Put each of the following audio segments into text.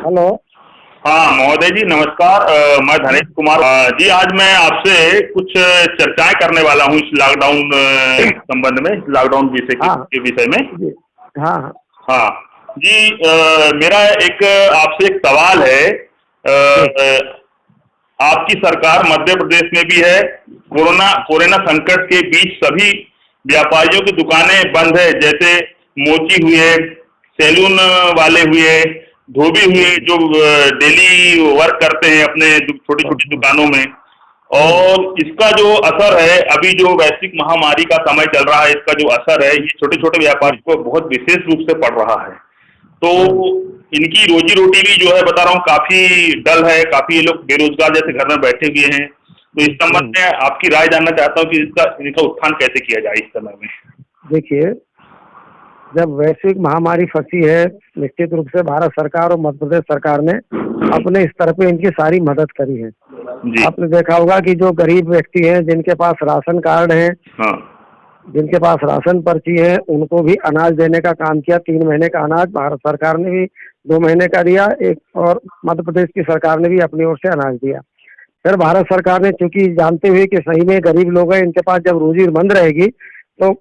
Hello. हाँ महोदय जी नमस्कार। मैं धनेश कुमार जी। आज मैं आपसे कुछ चर्चाएं करने वाला हूँ इस लॉकडाउन संबंध में, लॉकडाउन विषय हाँ के विषय में। जी। हाँ हाँ हाँ जी। मेरा एक आपसे एक सवाल है। जी। आपकी सरकार मध्य प्रदेश में भी है। कोरोना कोरोना संकट के बीच सभी व्यापारियों की दुकानें बंद है, जैसे मोची हुए, सैलून वाले हुए, धोबी हुए, हम्म, जो डेली वर्क करते हैं अपने छोटी छोटी हम्म, दुकानों में। हम्म, और इसका जो असर है, अभी जो वैश्विक महामारी का समय चल रहा है, इसका जो असर है ये छोटे छोटे हम्म, व्यापारियों को बहुत विशेष रूप से पड़ रहा है। तो हम्म, इनकी रोजी रोटी भी जो है बता रहा हूँ काफी डल है, काफी ये लोग बेरोजगार जैसे घर में बैठे हुए हैं। तो इस हम्म। संबंध में आपकी राय जानना चाहता हूँ कि इसका इनका उत्थान कैसे किया जाए इस समय में। देखिए, जब वैश्विक महामारी फंसी है, निश्चित रूप से भारत सरकार और मध्य प्रदेश सरकार ने अपने स्तर पे इनकी सारी मदद करी है। जी। आपने देखा होगा कि जो गरीब व्यक्ति हैं, जिनके पास राशन कार्ड है, हाँ। जिनके पास राशन पर्ची है, उनको भी अनाज देने का काम किया। 3 महीने का अनाज भारत सरकार ने भी 2 महीने का दिया, एक और मध्य प्रदेश की सरकार ने भी अपनी ओर से अनाज दिया। फिर भारत सरकार ने, चूंकि जानते हुए कि सही में गरीब लोग हैं, इनके पास जब रोजी बंद रहेगी, तो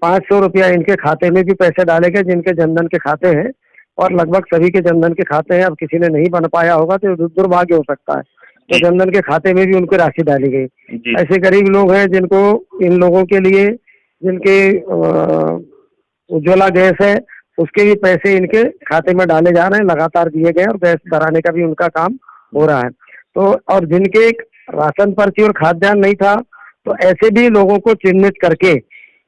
500 रुपया इनके खाते में भी पैसे डाले गए, जिनके जनधन के खाते हैं। और लगभग सभी के जनधन के खाते हैं। अब किसी ने नहीं बन पाया होगा तो दुर्भाग्य हो सकता है, तो जी। जनधन के खाते में भी उनको राशि डाली गई। जी। ऐसे गरीब लोग हैं जिनको, इन लोगों के लिए, जिनके उज्ज्वला गैस है, उसके भी पैसे इनके खाते में डाले जा रहे हैं, लगातार दिए गए, और गैस भराने का भी उनका काम हो रहा है। तो और जिनके राशन पर्ची और खाद्यान्न नहीं था, तो ऐसे भी लोगों को चिन्हित करके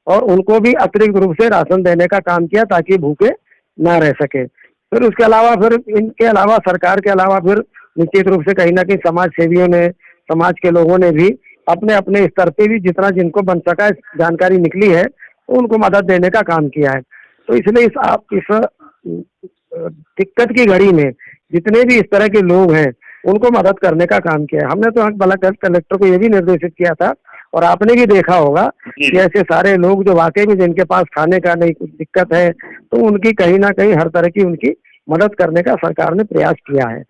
और उनको भी अतिरिक्त रूप से राशन देने का काम किया, ताकि भूखे ना रह सके। फिर उसके अलावा, फिर इनके अलावा, सरकार के अलावा, फिर निश्चित रूप से कहीं ना कहीं समाज सेवियों ने, समाज के लोगों ने भी अपने अपने स्तर पे भी जितना जिनको बन सका, जानकारी निकली है, तो उनको मदद देने का काम किया है। तो इसलिए इस दिक्कत की घड़ी में जितने भी इस तरह के लोग हैं, उनको मदद करने का काम किया है। हमने तो ब्लॉक कलेक्टर को ये भी निर्देशित किया था, और आपने भी देखा होगा जी। कि ऐसे सारे लोग जो वाकई में, जिनके पास खाने का नहीं कुछ दिक्कत है, तो उनकी कहीं ना कहीं हर तरह की उनकी मदद करने का सरकार ने प्रयास किया है।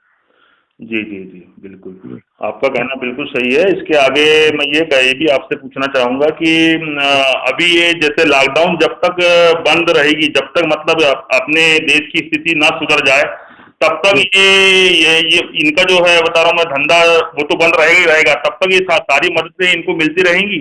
जी। जी। जी बिल्कुल। आपका कहना बिल्कुल सही है। इसके आगे मैं ये भी आपसे पूछना चाहूंगा कि अभी ये जैसे लॉकडाउन जब तक बंद रहेगी, जब तक मतलब अपने देश की स्थिति ना सुधर जाए, तब तक जी, ये इनका जो है बता रहा हूँ मैं धंधा, वो तो बंद रहेगा ही रहेगा। तब तक ये सारी मददें इनको मिलती रहेंगी।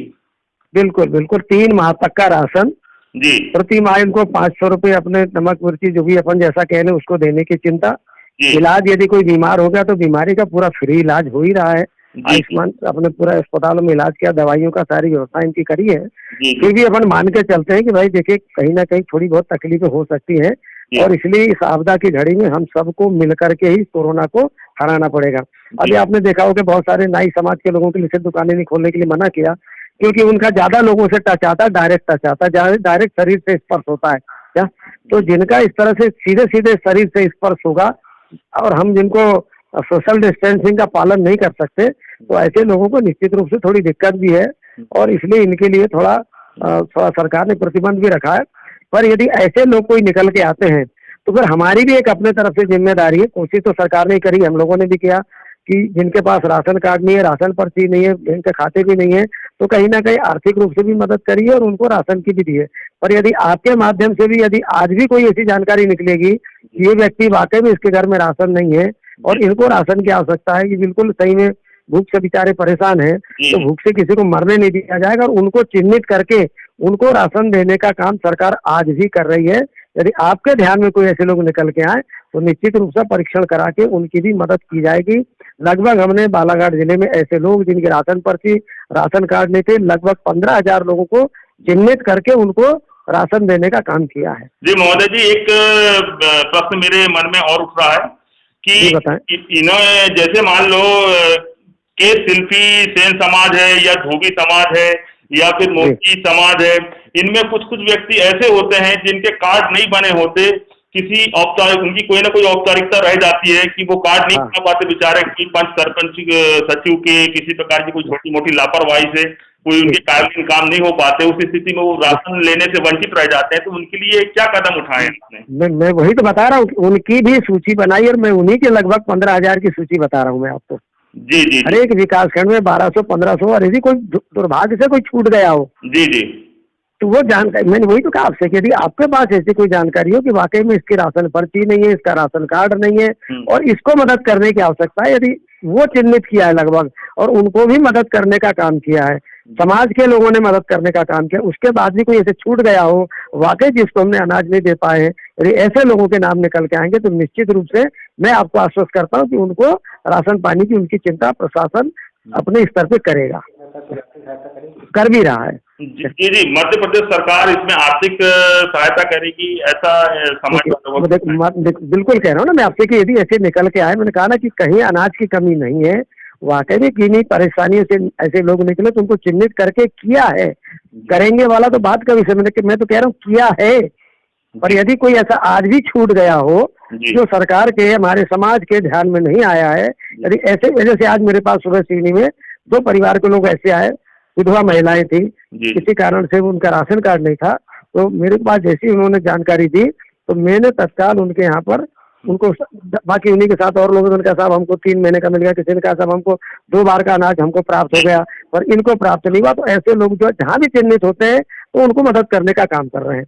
बिल्कुल बिल्कुल। 3 माह तक का राशन, जी। प्रति माह इनको 500 रुपये, अपने नमक मिर्ची जो भी अपन जैसा कह लें उसको देने की चिंता। जी। इलाज, यदि कोई बीमार हो गया तो बीमारी का पूरा फ्री इलाज हो ही रहा है। जी। जी। आयुष्मान अपने पूरा अस्पतालों में इलाज किया, दवाइयों का सारी व्यवस्था इनकी करी है। जी। फिर भी अपन मान के चलते हैं कि भाई देखिए, कहीं ना कहीं थोड़ी बहुत तकलीफें हो सकती हैं, जी। और इसलिए इस आपदा की घड़ी में हम सबको मिलकर के ही कोरोना को हराना पड़ेगा। जी। अभी आपने देखा हो कि बहुत सारे नाई समाज के लोगों के लिए सिर्फ दुकानें नहीं खोलने के लिए मना किया, क्योंकि उनका ज्यादा लोगों से टच आता है, डायरेक्ट टच आता है, डायरेक्ट शरीर से स्पर्श होता है क्या। तो जिनका इस तरह से सीधे सीधे शरीर से स्पर्श होगा, और हम जिनको सोशल डिस्टेंसिंग का पालन नहीं कर सकते, तो ऐसे लोगों को निश्चित रूप से थोड़ी दिक्कत भी है, और इसलिए इनके लिए थोड़ा सरकार ने प्रतिबंध भी रखा है। पर यदि ऐसे लोग कोई निकल के आते हैं, तो फिर हमारी भी एक अपने तरफ से जिम्मेदारी है। कोशिश तो सरकार ने करी, हम लोगों ने भी किया कि जिनके पास राशन कार्ड नहीं है, राशन पर्ची नहीं है, बैंक के खाते भी नहीं है, तो कहीं ना कहीं आर्थिक रूप से भी मदद करी है, और उनको राशन की भी दी है। पर यदि आपके माध्यम से भी, यदि आज भी कोई ऐसी जानकारी निकलेगी कि ये व्यक्ति वाकई में, इसके घर में राशन नहीं है और इनको राशन की आवश्यकता है, कि बिल्कुल सही में भूख से बेचारे परेशान हैं, जी। तो भूख से किसी को मरने नहीं दिया जाएगा, और उनको चिन्हित करके उनको राशन देने का काम सरकार आज भी कर रही है। यदि आपके ध्यान में कोई ऐसे लोग निकल के आए, तो निश्चित रूप से परीक्षण करा के उनकी भी मदद की जाएगी। लगभग हमने बालाघाट जिले में ऐसे लोग जिनके राशन पर्ची, राशन कार्ड नहीं थे, लगभग 15,000 लोगों को चिन्हित करके उनको राशन देने का काम किया है। जी महोदय जी, एक प्रश्न मेरे मन में और उठ रहा है जी बताएं। कि इन्होंने जैसे मान लो के शिल्पी सेन समाज है, या धोबी समाज है, या फिर जी। मोची समाज है, इनमें कुछ कुछ व्यक्ति ऐसे होते हैं जिनके कार्ड नहीं बने होते। किसी औपचारिक, उनकी कोई ना कोई औपचारिकता रह जाती है कि वो कार्ड नहीं हाँ। बना पाते बेचारे, कि पंच सरपंच सचिव के किसी प्रकार की कोई छोटी मोटी लापरवाही से कोई उनके कार्यालयीन काम नहीं हो पाते, उस स्थिति में वो राशन लेने से वंचित रह जाते हैं, तो उनके लिए क्या कदम उठाए आपने? मैं वही तो बता रहा हूँ, उनकी भी सूची बनाई और मैं उन्हीं के लगभग 15,000 की सूची बता रहा हूँ मैं आपको। जी जी हर एक विकास खंड में 1200-1500, और यदि कोई दुर्भाग्य से कोई छूट गया हो जी जी तो वो जानकारी, मैंने वही तो कहा आपसे कि यदि आपके पास ऐसी कोई जानकारी हो कि वाकई में इसकी राशन पर्ची नहीं है, इसका राशन कार्ड नहीं है और इसको मदद करने की आवश्यकता है, यदि वो चिन्हित किया है लगभग और उनको भी मदद करने का काम किया है, समाज के लोगों ने मदद करने का काम किया, उसके बाद भी कोई ऐसे छूट गया हो वाकई जिसको हमने अनाज नहीं दे पाए हैं, यदि ऐसे लोगों के नाम निकल के आएंगे तो निश्चित रूप से मैं आपको आश्वस्त करता हूँ कि उनको राशन पानी की उनकी चिंता प्रशासन अपने स्तर पे करेगा, कर भी रहा है। जी जी, मध्य प्रदेश सरकार इसमें आर्थिक सहायता करेगी, ऐसा बिल्कुल कह रहा हूँ ना मैं आपसे कि यदि ऐसे निकल के आए, मैंने कहा ना कि कहीं अनाज की कमी नहीं है, वाकई में किन्हीं परेशानियों से ऐसे लोग निकले तो उनको चिन्हित करके किया है, करेंगे वाला तो बात का विषय, मैं तो कह रहा हूँ किया है। पर यदि कोई ऐसा आज भी छूट गया हो जो सरकार के हमारे समाज के ध्यान में नहीं आया है, यदि ऐसे वजह से आज मेरे पास सुबह सीढ़ी में 2 परिवार के लोग ऐसे आए, विधवा महिलाएं थी, किसी कारण से उनका राशन कार्ड नहीं था, तो मेरे पास जैसी उन्होंने जानकारी दी तो मैंने तत्काल उनके यहाँ पर उनको, बाकी उन्हीं के साथ और लोगों ने उनका साहब हमको 3 महीने का मिल गया, किसी ने कहा साहब हमको 2 बार का अनाज हमको प्राप्त हो गया, पर इनको प्राप्त नहीं हुआ। तो ऐसे लोग जो जहाँ भी चिन्हित होते हैं तो उनको मदद करने का काम कर रहे हैं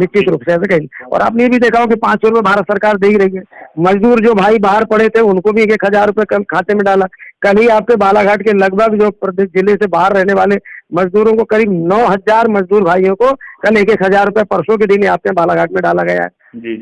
निश्चित रूप से, ऐसे कहीं। और आपने ये भी देखा हो कि 500 रुपये भारत सरकार दे ही रही है, मजदूर जो भाई बाहर पड़े थे उनको भी 1,000 रुपये कल खाते में डाला। कल ही आपके बालाघाट के लगभग जो प्रदेश जिले से बाहर रहने वाले मजदूरों को करीब 9,000 मजदूर भाइयों को कल 1,000 रुपये परसों के दिन आपके बालाघाट में डाला गया है। जी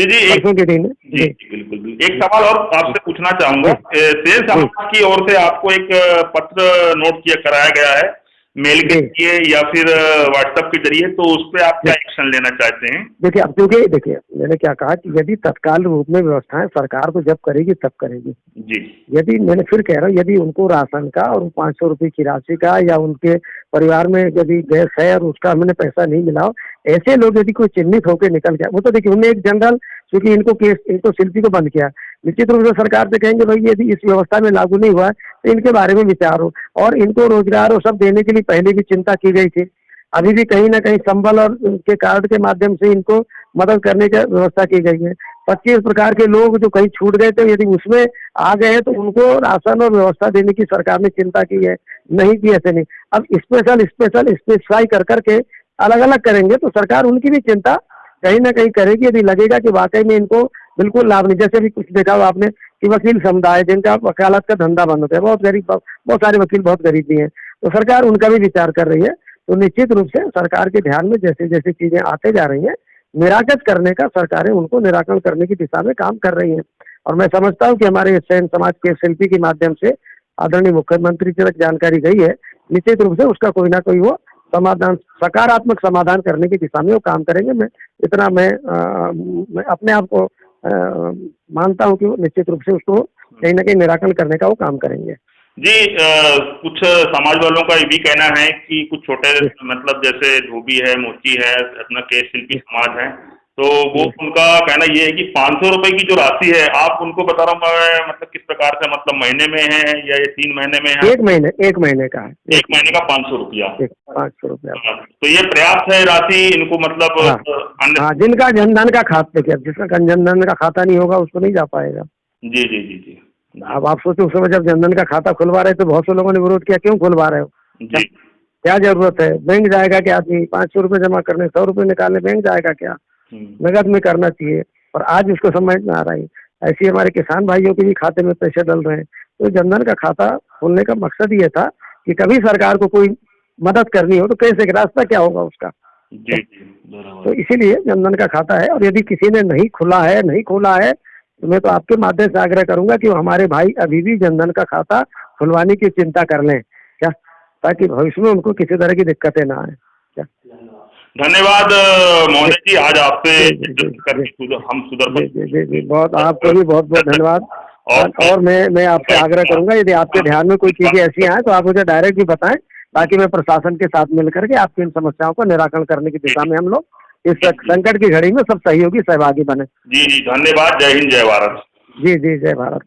जी, परसों के दिन जी बिल्कुल। एक सवाल और आपसे पूछना चाहूंगा, सेन समाज की ओर से आपको एक पत्र नोट किया कराया गया है मेल के जरिए या फिर व्हाट्सएप के जरिए, तो उस पर आप क्या एक्शन लेना चाहते हैं? देखिए अब क्योंकि देखिए मैंने क्या कहा कि यदि तत्काल रूप में व्यवस्थाएं सरकार तो जब करेगी तब करेगी जी। यदि मैंने फिर कह रहा हूँ यदि उनको राशन का और 500 रुपये की राशि का या उनके परिवार में यदि गैस है और उसका हमने पैसा नहीं मिला हो, ऐसे लोग यदि कोई चिन्हित होकर निकल गया, वो तो देखिए उन्हें एक जनरल, क्योंकि इनको केस, इनको शिल्पी को बंद किया, निश्चित रूप से सरकार से कहेंगे भाई यदि इस व्यवस्था में लागू नहीं हुआ है तो इनके बारे में विचार हो, और इनको रोजगार और सब देने के लिए पहले भी चिंता की गई थी, अभी भी कहीं ना कहीं संबल और उनके कार्ड के माध्यम से इनको मदद करने की व्यवस्था की गई है। 25 प्रकार के लोग जो कहीं छूट गए थे यदि उसमें आ गए तो उनको राशन और व्यवस्था देने की सरकार ने चिंता की है, नहीं की ऐसे नहीं। अब स्पेसिफाई कर करके अलग अलग करेंगे तो सरकार उनकी भी चिंता कहीं ना कहीं करेगी, यदि लगेगा कि वाकई में इनको बिल्कुल लाभ नहीं। जैसे भी कुछ देखा हो आपने कि वकील समुदाय जिनका वकालत का धंधा बंद होता है, बहुत गरीब, बहुत सारे वकील बहुत गरीब भी हैं, तो सरकार उनका भी विचार कर रही है। तो निश्चित रूप से सरकार के ध्यान में जैसे जैसे चीजें आते जा रही हैं, निराकरण करने का सरकारें उनको निराकरण करने की दिशा में काम कर रही हैं। और मैं समझता हूँ कि हमारे सेन समाज के शिल्पी के माध्यम से आदरणीय मुख्यमंत्री तक जानकारी गई है, निश्चित रूप से उसका कोई ना कोई वो समाधान, सकारात्मक समाधान करने की दिशा में वो काम करेंगे। मैं इतना मैं अपने आप को मानता हूँ कि वो निश्चित रूप से उसको कहीं ना कहीं निराकरण करने का वो काम करेंगे। जी, कुछ समाज वालों का ये भी कहना है कि कुछ छोटे मतलब जैसे धोबी है, मोची है, अपना केश शिल्पी समाज है, तो वो उनका कहना ये है कि 500 रुपए की जो राशि है, आप उनको बता रहा हूँ मतलब किस प्रकार से, मतलब महीने में है या ये 3 महीने में है? 1 महीने का है। 1 महीने का 500 रुपया। 500 रुपया। तो ये पर्याप्त है राशि इनको, मतलब हाँ, जिनका जनधन का खाता, जिसका जनधन का खाता नहीं होगा उसको नहीं जा पाएगा। जी जी जी जी। अब आप सोचो उस समय जब जनधन का खाता खुलवा रहे तो बहुत से लोगों ने विरोध किया, क्यों खुलवा रहे हो जी, क्या जरूरत है, बैंक जाएगा क्या आदमी 500 रुपये जमा करने, 100 रुपये निकालने बैंक जाएगा क्या, नगद में करना चाहिए। और आज उसको समझ में आ रहा है, ऐसे हमारे किसान भाइयों के भी खाते में पैसे डल रहे हैं। तो जनधन का खाता खोलने का मकसद ये था कि कभी सरकार को कोई मदद करनी हो तो कैसे रास्ता क्या होगा उसका। जी, तो इसीलिए जनधन का खाता है, और यदि किसी ने नहीं खोला है तो मैं तो आपके माध्यम से आग्रह करूंगा कि हमारे भाई अभी भी जनधन का खाता खुलवाने की चिंता कर लें क्या, ताकि भविष्य में उनको किसी तरह की दिक्कतें ना आए क्या। धन्यवाद महोदय जी, आज आपसे हम सुधर जी, बहुत आपको भी बहुत बहुत धन्यवाद। और मैं आपसे आग्रह करूंगा यदि आपके ध्यान में कोई चीजें ऐसी आए तो आप मुझे डायरेक्ट भी बताएं, ताकि मैं प्रशासन के साथ मिलकर के आपकी इन समस्याओं को निराकरण करने की दिशा में हम लोग इस संकट की घड़ी में सब सहयोगी सहभागी बने। जी जी, धन्यवाद। जय हिंद, जय भारत। जी जी, जय भारत।